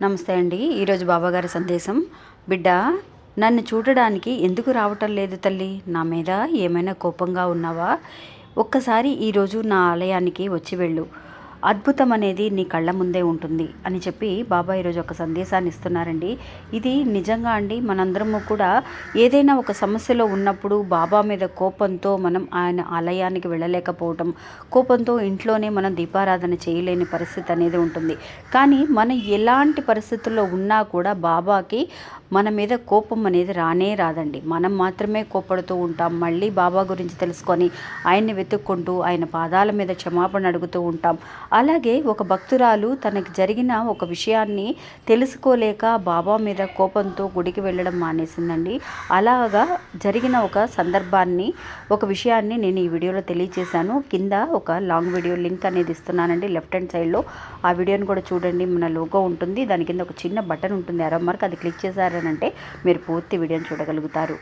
నమస్తే అండి. ఈరోజు బాబాగారి సందేశం. బిడ్డ, నన్ను చూడడానికి ఎందుకు రావటం లేదు తల్లి? నా మీద ఏమైనా కోపంగా ఉన్నావా? ఒక్కసారి ఈరోజు నా ఆలయానికి వచ్చి వెళ్ళు. అద్భుతం అనేది నీ కళ్ళ ముందే ఉంటుంది అని చెప్పి బాబా ఈరోజు ఒక సందేశాన్ని ఇస్తున్నారండి. ఇది నిజంగా అండి, మనందరము కూడా ఏదైనా ఒక సమస్యలో ఉన్నప్పుడు బాబా మీద కోపంతో మనం ఆయన ఆలయానికి వెళ్ళలేకపోవటం, కోపంతో ఇంట్లోనే మనం దీపారాధన చేయలేని పరిస్థితి అనేది ఉంటుంది. కానీ మనం ఎలాంటి పరిస్థితుల్లో ఉన్నా కూడా బాబాకి మన మీద కోపం అనేది రానే రాదండి. మనం మాత్రమే కోపడుతూ ఉంటాం. మళ్ళీ బాబా గురించి తెలుసుకొని ఆయన్ని వెతుక్కుంటూ ఆయన పాదాల మీద క్షమాపణ అడుగుతూ ఉంటాం. అలాగే ఒక భక్తురాలు తనకి జరిగిన ఒక విషయాన్ని తెలుసుకోలేక బాబా మీద కోపంతో గుడికి వెళ్ళడం మానేసిందండి. అలాగా జరిగిన ఒక సందర్భాన్ని, ఒక విషయాన్ని నేను ఈ వీడియోలో తెలియజేశాను. కింద ఒక లాంగ్ వీడియో లింక్ అనేది ఇస్తున్నానండి, లెఫ్ట్ హ్యాండ్ సైడ్లో. ఆ వీడియోని కూడా చూడండి. మన లోగో ఉంటుంది, దాని కింద ఒక చిన్న బటన్ ఉంటుంది, ఎర్ర మార్క్, అది క్లిక్ చేశారనంటే మీరు పూర్తి వీడియోని చూడగలుగుతారు.